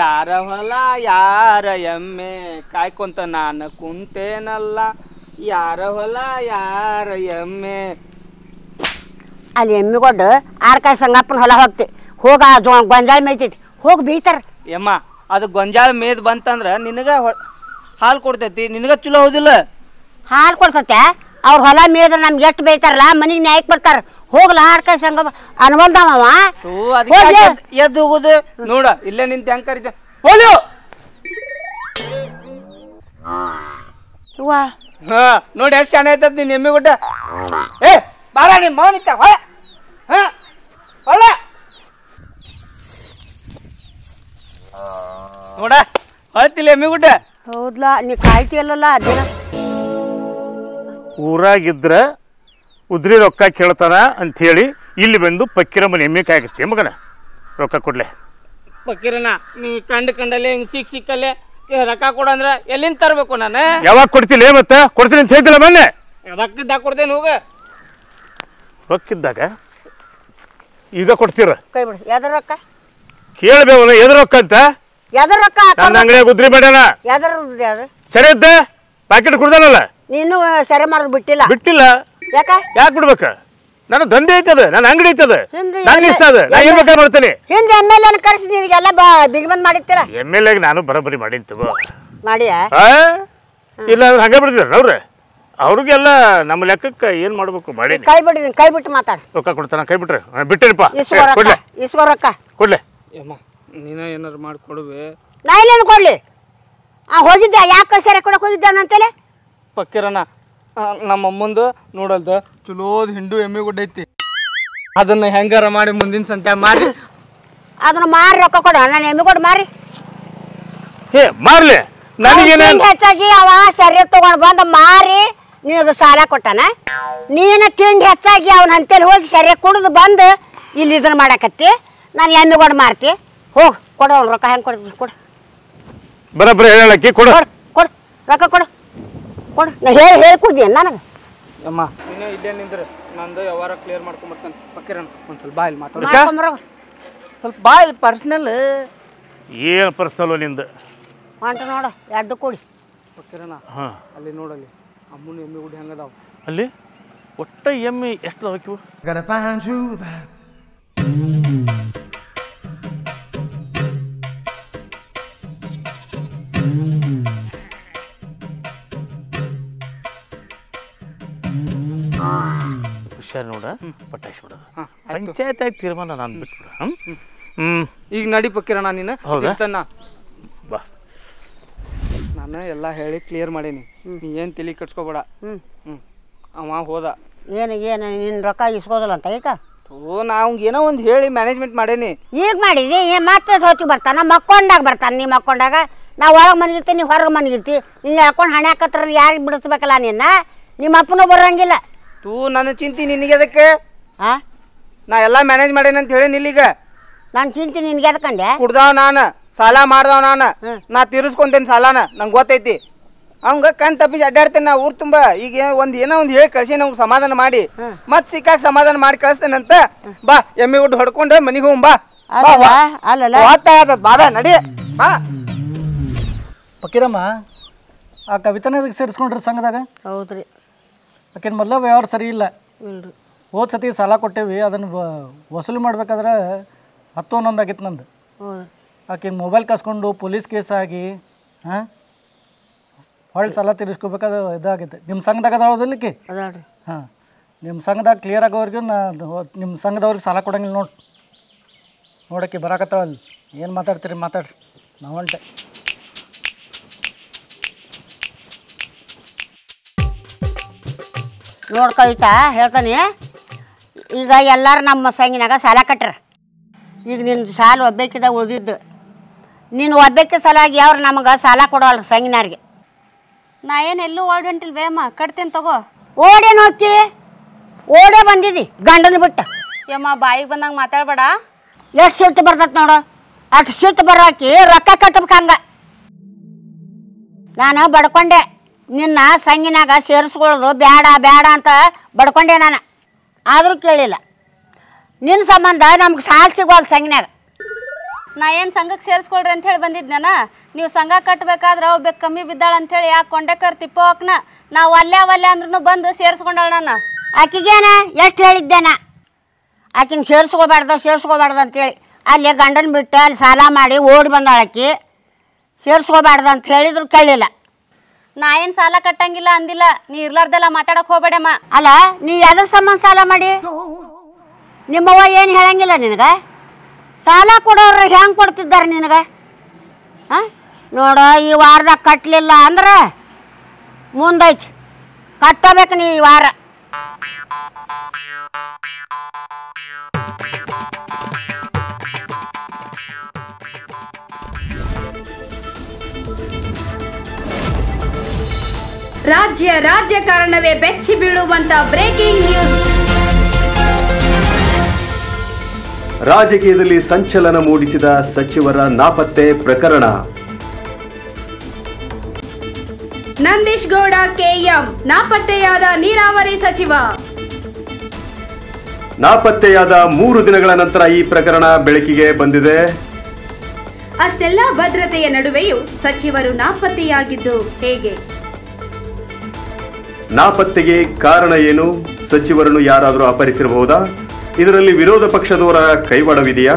ಯಾರ ಹೊಲ ಯಾರ ಎಮ್ಮೆ ಕಾಯ್ಕೊಂತ ನಾನು ಕುಂತೇನಲ್ಲ, ಯಾರ ಹೊಲ ಯಾರ ಎಮ್ಮೆ. ಅಲ್ಲಿ ಎಮ್ಮಿಗೊಡ್ಡು ಆರ್ಕಾಯಿ ಸಂಗಪ್ಪನ ಹೊಲ ಹೋಗ್ತಿ ಹೋಗ ಗೊಂಜಾಳ ಮೇಯ್ತೈತಿ ಹೋಗಿ ಬೀತಾರ. ಯಮ್ಮ ಅದು ಗೊಂಜಾಳ ಮೇದ್ ಬಂತಂದ್ರ ನಿನಗ ಹಾಲು ಕೊಡ್ತೈತಿ, ನಿನಗ ಚಲೋ ಹೌದಿಲ್ಲ? ಹಾಲು ಕೊಡ್ಸತ್ತೆ ಅವ್ರ ಹೊಲ ಮೇಯ್ದ್ರ ನಮ್ಗೆ ಎಷ್ಟು ಬೇಯ್ತಾರಲ್ಲ ಮನಿಗೆ ನ್ಯಾಯಕ್ಕೆ ಬರ್ತಾರ. ಹೋಗ್ಲ ಆರ್ಕಾಯಿ ಸಂಗ ಅನ್ವಲ್ದಾವ ಎದ್ದು ಹೋಗುದು ನೋಡ ಇಲ್ಲೇ ನಿಂತ ಹೆಂಗ್ ಕರಿತ ಹೋಲು. ಹಾ ನೋಡಿ ಎಷ್ಟು ಶಾನೆ ಆಯ್ತದ ನೀನ್ ಎಮ್ಮಿ ಗುಡ್ಡ. ಏ ಬಾರ ನಿಮ್ ಮೌನಿತ್ತ ಹೊಳ ಹೊಳ ನೋಡ ಹೊಳ್ತಿಲ್ಲ ಎಮ್ಮಿ ಗುಡ್ಡ. ಹೌದ್ಲಾ ನೀ ಕಾಯ್ತಿಯಲ್ಲ ದಿನ ಊರಾಗಿದ್ರ ಉದ್ರಿ ರೊಕ್ಕ ಕೇಳ್ತಾನ ಅಂಥೇಳಿ ಇಲ್ಲಿ ಬಂದು ಪಕ್ಕಿರ ಮನೆ ಎಮ್ಮೆ ಕಾಯಕತ್ತೆ ಮಗನ ರೊಕ್ಕ ಕೊಡ್ಲೆ. ಪಕ್ಕಿರನ ನೀ ಕಂಡಲ್ಲೇ ಹಿಂಗ್ ಸಿಕ್ಕಲ್ಲೇ ರೊಕ್ಕ ಕೊಡಂದ್ರ ಎಲ್ಲಿಂದ ತರ್ಬೇಕು ನಾನು? ಯಾವಾಗ ಕೊಡ್ತಿಲ್ಲ ಮತ್ತೆ ಕೊಡ್ತೀನಿ ಅಂತ ಹೇಳ್ತಿಲ್ಲ ಮೊನ್ನೆ. ರೊಕ್ಕದಾಗ ಕೊಡ್ತೇನೆ ಹೋಗ. ರೊಕ್ಕಿದ್ದಾಗ ಈಗ ಕೊಡ್ತೀರ? ಕೈ ಬಿಡು. ಯಾವ್ದ್ರ ರೊಕ್ಕ ಕೇಳ್ಬೇವಲ್ಲ ಎದ್ರ ರೊಕ್ಕ ಅಂತ? ಯಾವ್ದ್ರ ರೊಕ್ಕ ನನ್ನ ಅಂಗಡಿಯಾಗ ಉದ್ರಿ ಬೇಡಣ. ಯಾವ್ದ್ರ ಯಾವ್ದು ಸರಿ ಇದ್ದ ಪ್ಯಾಕೆಟ್ ಕುಡ್ದಾನಲ್ಲ ನೀನು ಸೆರೆ ಮಾರೋದು ಬಿಟ್ಟಿಲ್ಲ? ಬಿಟ್ಟಿಲ್ಲ. ಯಾಕ ಯಾಕೆ ಬಿಡ್ಬೇಕ? ನನ್ನ ದಂಧೆ ಐತದ, ನನ್ನ ಅಂಗಡಿ ಐತದ, ಹಿಂದೆ ನನ್ನ ಇಷ್ಟ ಅದ, ನಾ ಏನ್ ಬೇಕಾದ್ರೆ ಮಾಡ್ತೇನೆ. ಹಿಂದೆ MLA ಕರ್ಸಿ ನಿನಗೆಲ್ಲ ಬಿಗ್ಬಂದ್ ಮಾಡಿರ್ತೀರ. MLA ನಾನು ಬರೋಬ್ಬರಿ ಮಾಡೀನಿ ತಗೋ. ಮಾಡಿಯ ಇಲ್ಲ ಹಂಗೆ ಬಿಡ್ತಿದಾರ ಅವ್ರ ಅವ್ರಿಗೆಲ್ಲ ನಮ್ಮ ಲೆಕ್ಕಕ್ಕೆ ಏನ್ ಮಾಡ್ಬೇಕು ಮಾಡೀನಿ. ಕೈ ಬಿಡಿ ಕೈ ಬಿಟ್ಟು ಮಾತಾಡ. ರೊಕ್ಕ ಕೊಡ್ತಾನ ಕೈ ಬಿಟ್ರೆ ಬಿಟ್ಟೇನಪ್ಪ. ಇಸ್ಕೋ ರೊಕ್ಕ ಕೊಡ್ಲೆ. ನೀನ ಏನಾರು ಮಾಡಿ ಕೊಡುವೆ. ನಾ ಇಲ್ಲೇನು ಕೊಡ್ಲಿ? ಹೋಗಿದ್ದೆ ಯಾಕೆ ಸೆರೆ ಕೊಡಕ್ ಹೋಗಿದ್ದಾನಂತೇಳಿ? ಪಕ್ಕಿರನ ನಮ್ಮ ಅಮ್ಮಂದು ನೋಡಲ್ದ ಚಲೋದ್ ಹಿಂಡು ಎಮ್ಮೆ ಗುಡ್ಡ ಐತಿ, ಅದನ್ನ ಹೆಂಗಾರ ಮಾಡಿ ಮುಂದಿನ ಸಂತೆ ಮಾರಿ ಅದನ್ನ ಮಾರಿ ರೊಕ್ಕ ಕೊಡು. ನಾನು ಎಮ್ಮೆ ಕೊಡು ಮಾರಿ. ಹೇ ಮಾರ್ಲಿ ನನಗೇನ ಹೆಚ್ಚಾಗಿ ಅವ ಸೆರೆ ತಗೊಂಡ್ ಬಂದ ಮಾರಿ ನೀನು ಸಾಲ ಕೊಟ್ಟಾನ. ನೀನು ತಿಂಡಿ ಹೆಚ್ಚಾಗಿ ಅವನ ಅಂತೇಳಿ ಹೋಗಿ ಸೆರೆ ಕುಡಿದು ಬಂದು ಇಲ್ಲಿ ಇದನ್ನ ಮಾಡಾಕತ್ತಿ. ನಾನು ಎಮ್ಮೆ ಕೊಡು ಮಾರ್ತಿ. ಹೋಗ್ ಕೊಡು ಅವ್ನು ರೊಕ್ಕ. ಹೆಂಗೆ ಕೊಡು ಕೊಡು ಬರೋಬ್ಬರಿ ಹೇಳಕ್ಕೆ ಕೊಡು ಕೊಡು ರೊಕ್ಕ ಕೊಡು ಕೊಡು. ನಾ ಹೇಳಿ ಕೊಡ್ತೀನಿ ನನಗೆ. ಅಮ್ಮ ನೀನು ಇಲ್ಲೇ ನಿಂದ್ರೆ ನಂದು ಯಾವಾರ ಕ್ಲಿಯರ್ ಮಾಡ್ಕೊಂಬರ್ತಾನೆ. ಪಕ್ಕಿರನ ಒಂದು ಸ್ವಲ್ಪ ಬಾಯಲ್ಲಿ ಮಾತಾಡ, ಸ್ವಲ್ಪ ಬಾಯಲ್ಲಿ ಪರ್ಸ್ನಲ್. ಏನು ಪರ್ಸನಲ್ ನಿಂದ ಹೊಂಟ ನೋಡು ಎರಡು ಕೂಡಿ. ಪಕ್ಕಿರನ ಅಲ್ಲಿ ನೋಡಲ್ಲಿ ಅಮ್ಮನ ಎಮ್ಮೆ ಗುಡಿ ಹೆಂಗದಾವ ಅಲ್ಲಿ ಒಟ್ಟ ಎಮ್ಮೆ ಎಷ್ಟು ಅದಾವ? ಹುಷಾರ್ ನೋಡ ಪಟಾಯಿಸಿ ಬಿಡೋದು. ಪಂಚಾಯತ್ ಆಗಿ ತೀರ್ಮಾನ ನಾನು ಬಿಟ್ಬಿಡ. ಈಗ ನಡಿ ಪಕ್ಕಿರಣ ನೀನು ಬಾ. ನಾನು ಎಲ್ಲ ಹೇಳಿ ಕ್ಲಿಯರ್ ಮಾಡೀನಿ, ನೀ ಏನು ತಲೆ ಕಟ್ಸ್ಕೊಬೇಡ. ಅವ ಹೋದ. ಏನು ನಿನ್ನ ರೊಕ್ಕ ಇಸ್ಕೋದಲ್ಲ ಅಂತ ಈಗ? ನಾವು ಏನೋ ಒಂದು ಹೇಳಿ ಮ್ಯಾನೇಜ್ಮೆಂಟ್ ಮಾಡೇನಿ. ಈಗ ಮಾಡಿದಿ ಮತ್ತೆ ಹೊತ್ತಿಗೆ ಬರ್ತಾನ ಮಕ್ಕೊಂಡಾಗ ಬರ್ತಾನೆ. ನೀ ಮಕ್ಕೊಂಡಾಗ ನಾವು ಒಳಗೆ ಮನಗಿರ್ತೀವಿ, ನೀವು ಹೊರಗೆ ಮನಗಿರ್ತಿ. ನೀನು ಹೇಳ್ಕೊಂಡು ಹಣೆ ಹಾಕತ್ರ ಯಾರಿಗೆ ಬಿಡಿಸ್ಬೇಕಲ್ಲ ನಿನ್ನ? ನಿಮ್ಮ ಅಪ್ಪನೂ ಬರೋಂಗಿಲ್ಲ. ನನ್ನ ಚಿಂತೆ ನಿನಗೆ ಅದಕ್ಕೆ? ನಾ ಎಲ್ಲ ಮ್ಯಾನೇಜ್ ಮಾಡೇನಿ ಅಂತ ಹೇಳಿ ನಿಲ್ಲಿಗ. ನಾನು ಚಿಂತೆ ನಿನ್ಗೆ ಅದಕ್ಕಂಡೆ? ಕುಡ್ದಾವ್ ನಾನು, ಸಾಲ ಮಾಡ್ದಾವ್ ನಾನು, ನಾ ತೀರಿಸ್ಕೊಂತೇನೆ ಸಾಲಾನ, ನಂಗೆ ಗೊತ್ತೈತಿ. ಅವಂಗ ಕಣ್ ತಪ್ಪಿಸಿ ಅಡ್ಡಾಡ್ತೇನೆ ನಾ ಊರ್ ತುಂಬ. ಈಗ ಏನೋ ಒಂದು ಹೇಳಿ ಕಳ್ಸಿ ನಮ್ಗೆ ಸಮಾಧಾನ ಮಾಡಿ ಮತ್ತೆ ಸಿಕ್ಕಾಗ ಸಮಾಧಾನ ಮಾಡಿ ಕಳಿಸ್ತೇನಂತ. ಬಾ ಎಮ್ಮೆ ಗುಡ್ಡು ಹೊಡ್ಕೊಂಡು ಮನಿಗೆ ಹೋಗ್ ಬಾ. ಬಾಬಾ ನಡಿ ಬಾ. ಪಕ್ಕೀರಮ್ಮ ಆ ಕವಿತಾನ ಸೇರಿಸ್ಕೊಂಡ್ರಿ ಸಂಘದಾಗ? ಹೌದ್ರಿ. ಆಕೆನ ಮೊದಲ ವ್ಯವಹಾರ ಸರಿ ಇಲ್ಲ. ಹೋದ ಸತಿ ಸಾಲ ಕೊಟ್ಟೇವಿ, ಅದನ್ನು ವಸೂಲಿ ಮಾಡ್ಬೇಕಾದ್ರೆ 10-11 ಆಗಿತ್ತು ನಂದು. ಆಕೆನ ಮೊಬೈಲ್ ಕಸ್ಕೊಂಡು ಪೊಲೀಸ್ ಕೇಸ್ ಆಗಿ ಹೊಳ್ಳಿ ಸಾಲ ತೀರಿಸ್ಕೋಬೇಕಾದ್ರೆ ಇದಾಗೈತೆ. ನಿಮ್ಮ ಸಂಘದಾಗ ಅದಾವದಿಲ್ಲಕ್ಕೆ? ಅದಾಳ್ರಿ. ನಿಮ್ಮ ಸಂಘದಾಗ ಕ್ಲಿಯರ್ ಆಗೋವರೆಗೂ ನಿಮ್ಮ ಸಂಘದವ್ರಿಗೆ ಸಾಲ ಕೊಡಂಗಿಲ್ಲ ನೋಡಕ್ಕೆ ಬರಾಕತ್ತಾವಲ್ಲಿ. ಏನು ಮಾತಾಡ್ತೀರಿ ಮಾತಾಡ್ರಿ, ನಾವು ಹೊಂಟೆ. ನೋಡ್ಕೊಯ್ತಾ ಹೇಳ್ತಾನೆ. ಈಗ ಎಲ್ಲರೂ ನಮ್ಮ ಸಂಗಿನಾಗ ಸಾಲ ಕಟ್ಟ್ರ. ಈಗ ನಿನ್ನ ಸಾಲ ಒಬ್ಬೇಕಿದಾಗ ಉಳಿದಿದ್ದು. ನೀನು ಒಬ್ಬೇಕಿ ಸಲಾಗಿ ಯಾವ್ರು ನಮಗೆ ಸಾಲ ಕೊಡೋಲ್ಲ ಸಂಗಿನಾರಿಗೆ. ನಾ ಏನು ಎಲ್ಲೂ ಓಡಿ ಹೊಂಟಿಲ್ವೇ ಅಮ್ಮ, ಕಟ್ತೀನಿ ತಗೋ. ಓಡೇನು ಹೋಗ್ತಿ? ಓಡೇ ಬಂದಿದ್ದಿ ಗಂಡನ ಬಿಟ್ಟು. ಯಮ್ಮ ಬಾಯಿಗೆ ಬಂದಂಗೆ ಮಾತಾಡ್ಬೇಡ. ಎಷ್ಟು ಸಿಟ್ಟು ಬರ್ತೈತೆ ನೋಡು. ಅಷ್ಟು ಸಿಟ್ಟು ಬರೋಕಿ ರೊಕ್ಕ ಕಟ್ಬೇಕು. ಹಂಗೆ ನಾನು ಬಡ್ಕೊಂಡೆ ನಿನ್ನ ಸಂಗಿನಾಗ ಸೇರಿಸ್ಕೊಳ್ಳೋದು ಬೇಡ ಬೇಡ ಅಂತ ಬಡ್ಕೊಂಡೆ ನಾನು. ಆದರೂ ಕೇಳಿಲ್ಲ. ನಿನ್ನ ಸಂಬಂಧ ನಮ್ಗೆ ಸಾಲ ಸಿಗೋಲ್ಲ ಸಂಗಿನಾಗ. ನಾ ಏನು ಸಂಘಕ್ಕೆ ಸೇರಿಸ್ಕೊಳ್ರಿ ಅಂತ ಹೇಳಿ ಬಂದಿದ್ನ. ನೀವು ಸಂಘ ಕಟ್ಟಬೇಕಾದ್ರೆ ಅವು ಬೇಕು ಕಮ್ಮಿ ಬಿದ್ದಾಳ ಅಂತೇಳಿ ಯಾಕೆ ಕೊಂಡಕರ್ ತಿಪ್ಪೋಕ್ನ ನಾವು ಅಲ್ಲೇ ಅಂದ್ರೂ ಬಂದು ಸೇರಿಸ್ಕೊಂಡಾಳ ನಾನು. ಆಕಿಗೇನ ಎಷ್ಟು ಹೇಳಿದ್ದೇನ ಆಕಿನ ಸೇರಿಸ್ಕೋಬಾರ್ದು ಅಂತೇಳಿ ಅಲ್ಲಿ ಗಂಡನ ಬಿಟ್ಟು ಅಲ್ಲಿ ಸಾಲ ಮಾಡಿ ಓಡಿ ಬಂದಾಳ ಆಕಿ. ಸೇರಿಸ್ಕೋಬಾರ್ದು ಅಂತ ಹೇಳಿದ್ರು ಕೇಳಿಲ್ಲ. ನಾ ಏನು ಸಾಲ ಕಟ್ಟಂಗಿಲ್ಲ ಅಂದಿಲ್ಲ, ನೀ ಇರ್ಲಾರ್ದೆಲ್ಲ ಮಾತಾಡಕ್ಕೆ ಹೋಗ್ಬೇಡಮ್ಮ. ಅಲ್ಲ ನೀ ಯಾವ್ದ್ರ ಸಂಬಂಧ ಸಾಲ ಮಾಡಿ? ನಿಮ್ಮವ್ವ ಏನು ಹೇಳಂಗಿಲ್ಲ ನಿನಗೆ? ಸಾಲ ಕೊಡೋರು ಹೆಂಗೆ ಕೊಡ್ತಿದ್ದಾರೆ ನಿನಗೆ? ಹಾಂ ನೋಡು, ಈ ವಾರದಾಗ ಕಟ್ಟಲಿಲ್ಲ ಅಂದ್ರೆ ಮುಂದೈತಿ, ಕಟ್ಟಬೇಕು ನೀ ಈ ವಾರ. ರಾಜಕಾರಣವೇ ಬೆಚ್ಚಿ ಬೀಳುವಂತ ಬ್ರೇಕಿಂಗ್ ನ್ಯೂಸ್. ರಾಜಕೀಯದಲ್ಲಿ ಸಂಚಲನ ಮೂಡಿಸಿದ ಸಚಿವರ ನಾಪತ್ತೆ ಪ್ರಕರಣ. ನಂದೀಶ್ ಗೌಡ ಕೆಎಂ ನಾಪತ್ತೆಯಾದ ನೀರಾವರಿ ಸಚಿವ. ನಾಪತ್ತೆಯಾದ 3 ದಿನಗಳ ನಂತರ ಈ ಪ್ರಕರಣ ಬೆಳಕಿಗೆ ಬಂದಿದೆ. ಅಷ್ಟೆಲ್ಲ ಭದ್ರತೆಯ ನಡುವೆಯೂ ಸಚಿವರು ನಾಪತ್ತೆಯಾಗಿದ್ದು ಹೇಗೆ? ನಾಪತ್ತೆಗೆ ಕಾರಣ ಏನು? ಸಚಿವರನ್ನು ಯಾರಾದರೂ ಅಪಹರಿಸಿರಬಹುದಾ? ಇದರಲ್ಲಿ ವಿರೋಧ ಪಕ್ಷದವರ ಕೈವಾಡವಿದೆಯಾ?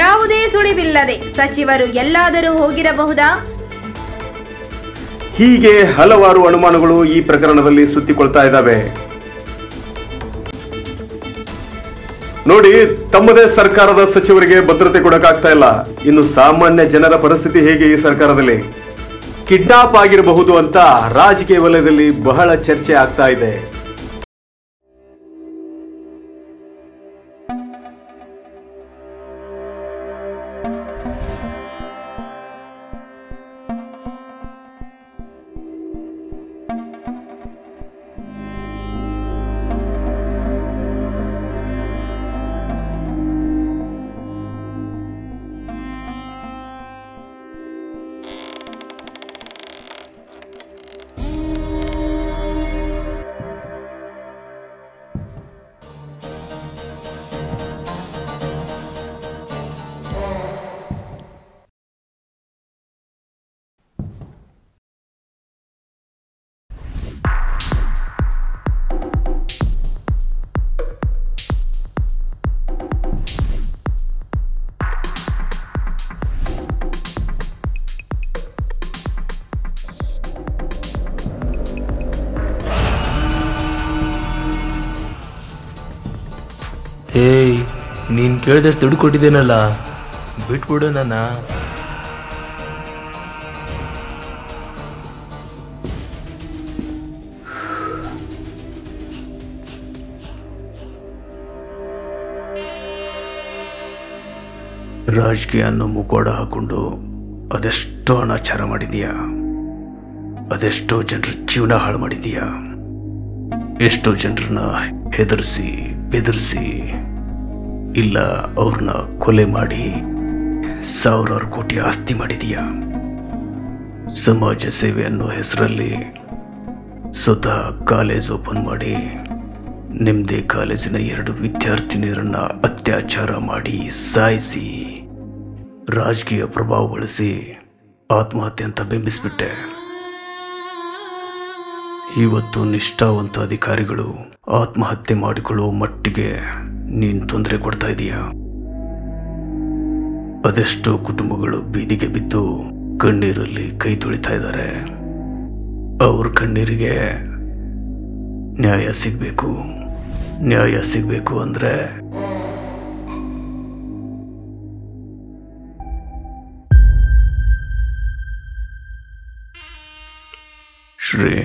ಯಾವುದೇ ಸುಳಿವಿಲ್ಲದೆ ಸಚಿವರು ಎಲ್ಲಾದರೂ ಹೋಗಿರಬಹುದಾ? ಹೀಗೆ ಹಲವಾರು ಅನುಮಾನಗಳು ಈ ಪ್ರಕರಣದಲ್ಲಿ ಸುತ್ತಿಕೊಳ್ತಾ ಇದ್ದಾವೆ. ನೋಡಿ, ತಮ್ಮದೇ ಸರ್ಕಾರದ ಸಚಿವರಿಗೆ ಭದ್ರತೆ ಕೊಡಕ್ಕಾಗ್ತಾ ಇಲ್ಲ. ಇನ್ನು ಸಾಮಾನ್ಯ ಜನರ ಪರಿಸ್ಥಿತಿ ಹೇಗೆ ಈ ಸರ್ಕಾರದಲ್ಲಿ? ಕಿಡ್ನಾಪ್ ಆಗಿರಬಹುದು ಅಂತ ರಾಜಕೀಯ ವಲಯದಲ್ಲಿ ಬಹಳ ಚರ್ಚೆ ಆಗ್ತಾ ಇದೆ. ಏಯ್, ನೀನು ಕೇಳಿದಷ್ಟು ದುಡ್ಡು ಕೊಟ್ಟಿದ್ದೇನಲ್ಲ, ಬಿಟ್ಬಿಡು ನನ್ನ. ರಾಜಕೀಯ ಅನ್ನೋ ಮುಖವಾಡ ಹಾಕೊಂಡು ಅದೆಷ್ಟೋ ಅನಾಚಾರ ಮಾಡಿದೀಯಾ, ಅದೆಷ್ಟೋ ಜನರ ಜೀವನ ಹಾಳು ಮಾಡಿದೀಯಾ, ಎಷ್ಟೋ ಜನರನ್ನ ಹೆದರಿಸಿ ಬೆದರಿಸಿ ಇಲ್ಲ ಅವ್ರನ್ನ ಕೊಲೆ ಮಾಡಿ ಸಾವಿರಾರು ಕೋಟಿ ಆಸ್ತಿ ಮಾಡಿದೀಯ. ಸಮಾಜ ಸೇವೆ ಅನ್ನೋ ಹೆಸರಲ್ಲಿ ಸ್ವತಃ ಕಾಲೇಜ್ ಓಪನ್ ಮಾಡಿ ನಿಮ್ಮದೇ ಕಾಲೇಜಿನ 2 ವಿದ್ಯಾರ್ಥಿನಿಯರನ್ನ ಅತ್ಯಾಚಾರ ಮಾಡಿ ಸಾಯಿಸಿ ರಾಜಕೀಯ ಪ್ರಭಾವ ಬಳಸಿ ಆತ್ಮಹತ್ಯೆ ಅಂತ ಬಿಂಬಿಸ್ಬಿಟ್ಟೆ. ಇವತ್ತು ನಿಷ್ಠಾವಂತ ಅಧಿಕಾರಿಗಳು ಆತ್ಮಹತ್ಯೆ ಮಾಡಿಕೊಳ್ಳುವ ಮಟ್ಟಿಗೆ ನೀನು ತೊಂದರೆ ಕೊಡ್ತಾ ಇದೀಯ. ಅದೆಷ್ಟೋ ಕುಟುಂಬಗಳು ಬೀದಿಗೆ ಬಿದ್ದು ಕಣ್ಣೀರಲ್ಲಿ ಕೈ ತೊಳಿತಾ ಇದ್ದಾರೆ. ಅವ್ರ ಕಣ್ಣೀರಿಗೆ ನ್ಯಾಯ ಸಿಗಬೇಕು. ನ್ಯಾಯ ಸಿಗಬೇಕು ಅಂದರೆ ಶ್ರೀ